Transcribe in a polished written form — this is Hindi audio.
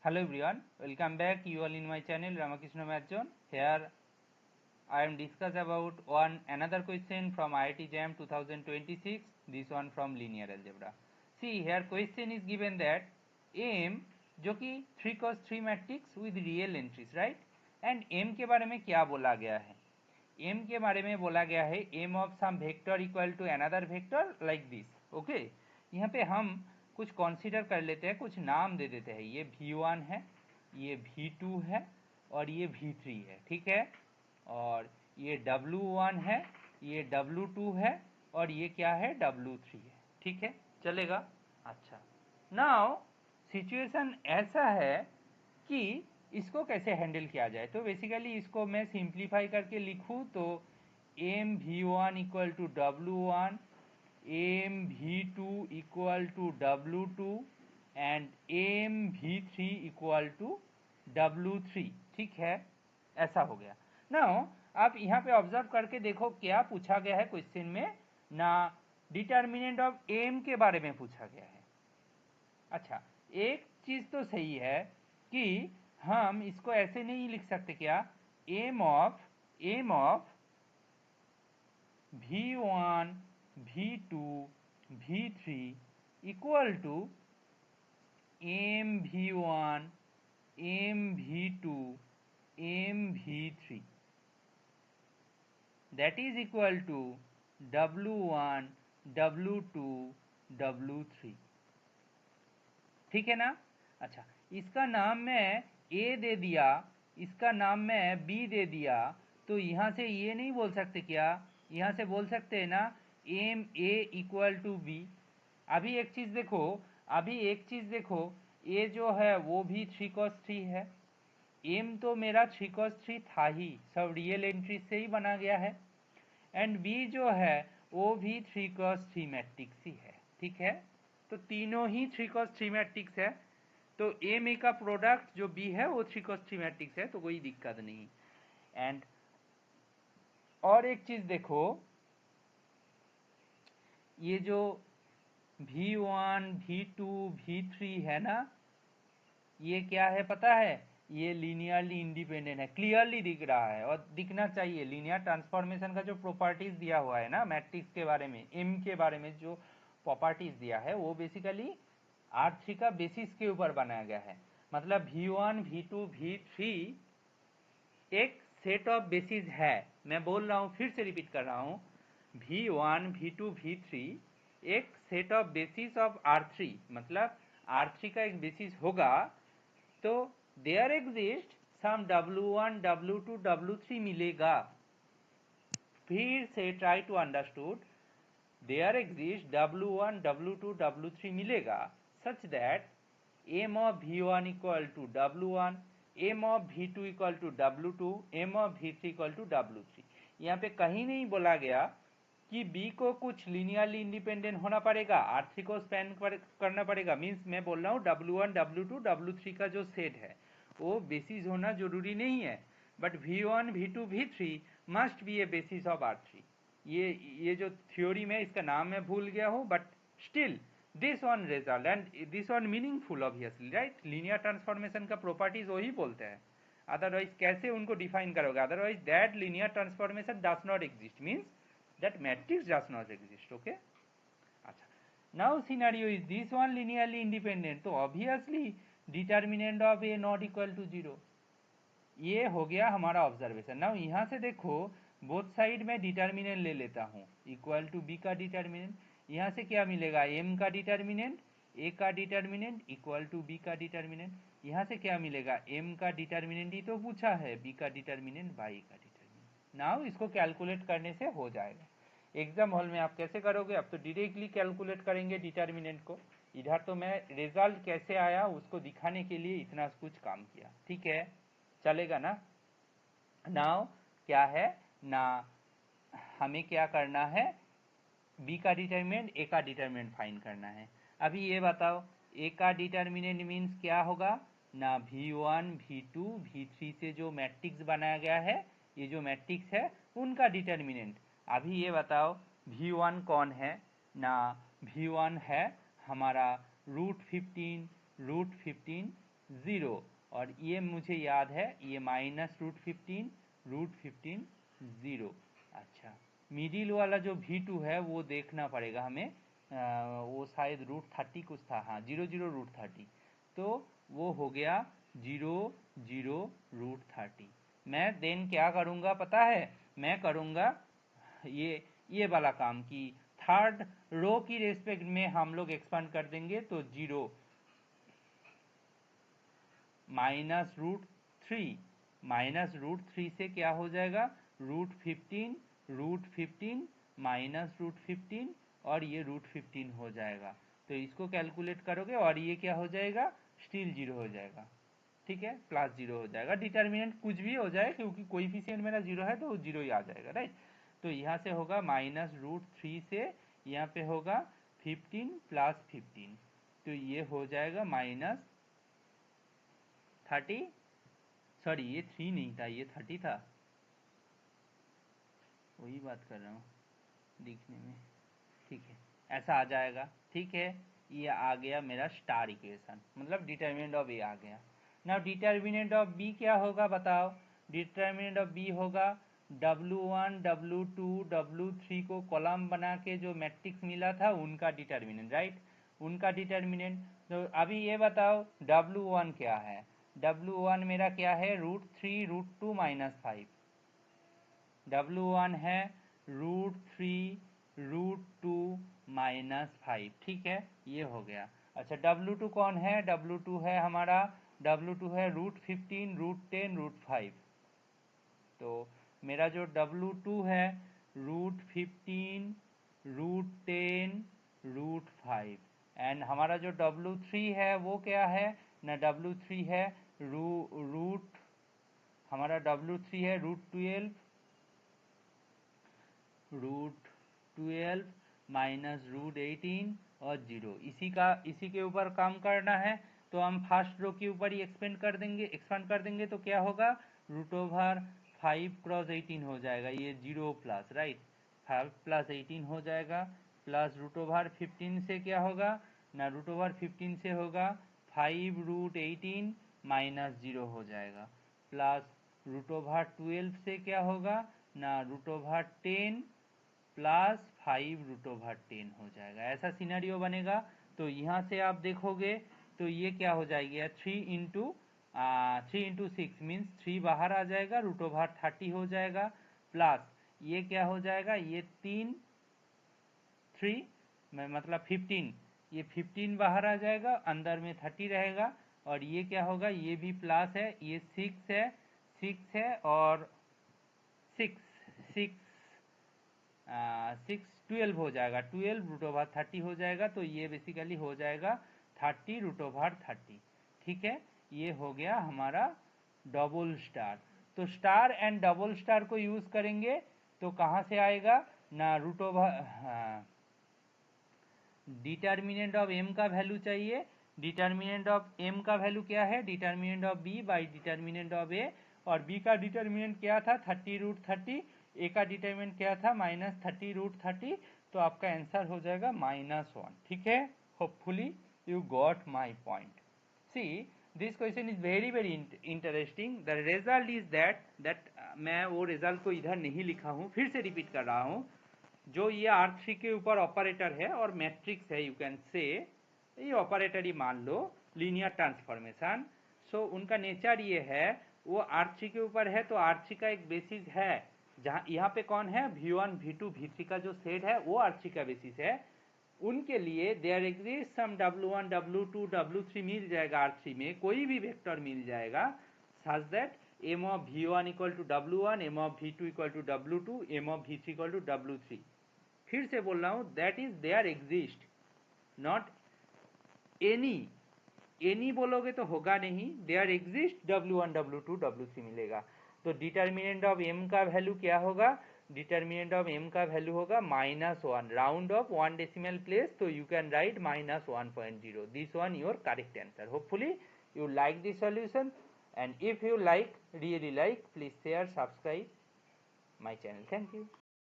Hello everyone, welcome back you all in my channel Ramakrishna Math Zone. Here I am discuss about another question from IIT JAM 2026. This one from linear algebra. See here question is given that M जो कि 3 cos 3 matrix with real entries right, and M के बारे में क्या बोला गया है? M के बारे में बोला गया है M of some vector equal to another vector like this. Okay यहाँ पे हम कुछ कंसीडर कर लेते हैं, कुछ नाम दे देते हैं. ये V1 है, ये V2 है और ये V3 है. ठीक है, और ये W1 है, ये W2 है और ये क्या है W3 है. ठीक है, चलेगा. अच्छा, नाउ सिचुएशन ऐसा है कि इसको कैसे हैंडल किया जाए. तो बेसिकली इसको मैं सिंप्लीफाई करके लिखूँ तो M V1 equal to W1, M V2 equal to W2 and M V3 equal to W3. ठीक है, ऐसा हो गया. नाउ आप यहाँ पे ऑब्जर्व करके देखो क्या पूछा गया है क्वेश्चन में ना. डिटर्मिनेंट ऑफ एम के बारे में पूछा गया है. अच्छा, एक चीज तो सही है कि हम इसको ऐसे नहीं लिख सकते क्या, M of V1 V2 V3 equal to M V1 M V2 M V3 that is equal to W1 W2 W3. ठीक है ना. अच्छा, इसका नाम मैं ए दे दिया, इसका नाम मैं बी दे दिया, तो यहाँ से ये नहीं बोल सकते क्या, यहाँ से बोल सकते हैं ना M A equal to B. अभी एक चीज़ देखो, ए जो है वो भी 3 cos 3 है, एम तो मेरा 3 cos 3 था ही, सब रियल एंट्री से ही बना गया है, एंड बी जो है वो भी 3 cos 3 मैट्रिक्स ही है. ठीक है, तो तीनों ही 3 cos 3 मैट्रिक्स है, तो ए में का प्रोडक्ट जो बी है वो 3 cos 3 मैट्रिक्स है, तो कोई दिक्कत नहीं. एंड और एक चीज देखो, ये जो V1 V2 V3 है ना, ये क्या है पता है, ये लीनियरली इंडिपेंडेंट है. क्लियरली दिख रहा है और दिखना चाहिए. लीनियर ट्रांसफॉर्मेशन का जो प्रॉपर्टीज दिया हुआ है ना मैट्रिक्स के बारे में, एम के बारे में जो प्रॉपर्टीज दिया है वो बेसिकली R3 का बेसिस के ऊपर बनाया गया है. मतलब V1 V2 V3 एक सेट ऑफ बेसिस है. मैं बोल रहा हूँ, फिर से रिपीट कर रहा हूँ, V1 V2 V3 एक set of basis of R3, मतलब R3 का एक बेसिस होगा, तो there exist some W1 W2 W3 मिलेगा. फिर से try to understood, there exist W1 W2 W3 मिलेगा such that M of V1 equal to W1, M of V2 equal to W2, M of V3 equal to W3. यहाँ पे कहीं नहीं बोला गया कि B को कुछ लीनियरली इंडिपेंडेंट होना पड़ेगा, R3 को स्पैन करना पड़ेगा. मीन्स मैं बोल रहा हूँ W1 W2 W3 का जो सेट है वो बेसिस होना जरूरी नहीं है, but V1 V2 V3 must be A basis of R3. ये जो थ्योरी में इसका नाम मैं भूल गया हूँ, but still this one result and this one meaningful obviously right. Linear transformation का प्रॉपर्टीज वही बोलते हैं, अदरवाइज कैसे उनको डिफाइन करोगे. Otherwise that linear transformation does not exist, means that matrix does not exist. Okay, अच्छा, now scenario is this one linearly independent, तो obviously determinant of A not equal to 0. ये हो गया हमारा ऑब्जर्वेशन. नाउ यहाँ से देखो, बोथ साइड में डिटर्मिनेंट ले लेता हूँ, इक्वल टू बी का डिटर्मिनेंट. यहाँ से क्या मिलेगा, एम का डिटर्मिनेंट, ए का डिटर्मिनेंट इक्वल टू बी का डिटर्मिनेंट. यहाँ से क्या मिलेगा, एम का डिटर्मिनेंट ही तो पूछा है, बी का डिटर्मिनेंट बाई का डिटर्मिनेंट. नाउ इसको कैलकुलेट करने से हो जाएगा. एग्जाम हॉल में आप कैसे करोगे, अब तो डायरेक्टली कैलकुलेट करेंगे डिटर्मिनेंट को. इधर तो मैं रिजल्ट कैसे आया उसको दिखाने के लिए इतना कुछ काम किया. ठीक है, चलेगा ना. नाउ क्या है ना, हमें क्या करना है, बी का डिटर्मिनेंट ए का डिटर्मिनेंट फाइंड करना है. अभी ये बताओ, ए का डिटर्मिनेंट मीन्स क्या होगा ना, V1 V2 V3 से जो मैट्रिक्स बनाया गया है, ये जो मैट्रिक्स है उनका डिटर्मिनेंट. अभी ये बताओ V1 कौन है ना, V1 है हमारा √15 √15 0, और ये मुझे याद है ये -√15 √15 0। अच्छा, मिडिल वाला जो V2 है वो देखना पड़ेगा हमें, वो शायद √30 कुछ था, हाँ 0 0 √30, तो वो हो गया 0 0 √30। मैं देन क्या करूँगा पता है, मैं करूँगा ये वाला काम कि थर्ड रो की रेस्पेक्ट में हम लोग एक्सपांड कर देंगे, तो 0 -√3 से क्या हो जाएगा √15 √15 -√15, और ये √15 हो जाएगा। तो इसको कैलकुलेट करोगे और ये क्या हो जाएगा, स्टिल 0 हो जाएगा, ठीक है, +0 हो जाएगा। डिटर्मिनेंट कुछ भी हो जाए क्योंकि कोएफिशिएंट मेरा 0 है तो 0 ही आ जाएगा, राइट। तो यहाँ से होगा -√3 से यहाँ पे होगा 15 + 15, तो ये हो जाएगा -30, सॉरी ये 3 नहीं था, ये 30 था, वही बात कर रहा हूँ दिखने में, ठीक है, ऐसा आ जाएगा, ठीक है। ये आ गया मेरा स्टार इक्वेशन, मतलब डिटर्मिनेंट ऑफ ए आ गया। नाउ डिटर्मिनेंट ऑफ बी क्या होगा बताओ। डिटर्मिनेंट ऑफ बी होगा W1 W2 W3 को कॉलम बना के जो मैट्रिक्स मिला था उनका डिटर्मिनेंट, राइट, उनका डिटर्मिनेंट। तो अभी ये बताओ W1 क्या है। W1 मेरा क्या है, √3 √2 -5। W1 है √3 √2 -5, ठीक है, ये हो गया। अच्छा, W2 कौन है, W2 है हमारा, W2 है √15 √10 √5। तो मेरा जो W2 है √15 √10 √5, एंड हमारा जो W3 है वो क्या है ना, W3 है रूट हमारा W3 है √12 -√18 और 0। इसी के ऊपर काम करना है, तो हम फर्स्ट रो के ऊपर ही एक्सपेंड कर देंगे तो क्या होगा, √5 क्रॉस 18 हो जाएगा, ये 0 प्लस, राइट, 5 + 18 हो जाएगा, प्लस √15 से क्या होगा ना, √15 से होगा 5 √18 -0 हो जाएगा, प्लस √12 से क्या होगा ना, √10 + 5 √10 हो जाएगा, ऐसा सिनेरियो बनेगा। तो यहाँ से आप देखोगे तो ये क्या हो जाएगी, 3 × 6 मीन्स 3 बाहर आ जाएगा, √30 हो जाएगा, प्लस ये क्या हो जाएगा, ये 3 मतलब 15, ये 15 बाहर आ जाएगा, अंदर में 30 रहेगा, और ये क्या होगा, ये भी प्लस है, ये 6 है और 6 12 हो जाएगा, 12 √30 हो जाएगा, तो ये बेसिकली हो जाएगा 30 √30, ठीक है। ये हो गया हमारा डबल स्टार। तो स्टार एंड डबल स्टार को यूज करेंगे तो कहाँ से आएगा ना, डिटर्मिनेंट ऑफ एम का वैल्यू चाहिए। डिटर्मिनेंट ऑफ एम का वैल्यू क्या है, determinant of B by determinant of A, और बी का डिटर्मिनेंट क्या था 30 √30, ए का डिटर्मिनेंट क्या था -30 √30, तो आपका आंसर हो जाएगा -1, ठीक है। Hopefully you got my point. See this question is very very interesting. The result is that मैं वो रिजल्ट को इधर नहीं लिखा हूँ, फिर से रिपीट कर रहा हूँ। जो ये R3 के ऊपर ऑपरेटर है और मैट्रिक्स है, यू कैन से ये ऑपरेटर ही मान लो, लीनियर ट्रांसफॉर्मेशन। सो उनका नेचर ये है, वो R3 के ऊपर है तो R3 का एक बेसिस है, जहाँ यहाँ पे कौन है, V1 V2 V3 का जो सेट है वो R3 का बेसिस है। उनके लिए there exist some W1 W2 W3 मिल जाएगा, R3 में कोई भी वेक्टर मिल जाएगा, such that m of V1 = W1, m of V2 = W2, m of V3 = W3। फिर से बोल रहा हूं, that is there exist, not any बोलोगे तो होगा नहीं, there exist W1 W2 W3 मिलेगा। तो डिटर्मिनेंट ऑफ m का वैल्यू क्या होगा, डिटर्मिनेंट ऑफ m का वैल्यू होगा -1, राउंड ऑफ 1 डेसिमल प्लेस, तो you can write -1.0, this one your correct answer. Hopefully you like this solution, and if you like, really like, please share, subscribe my channel. Thank you.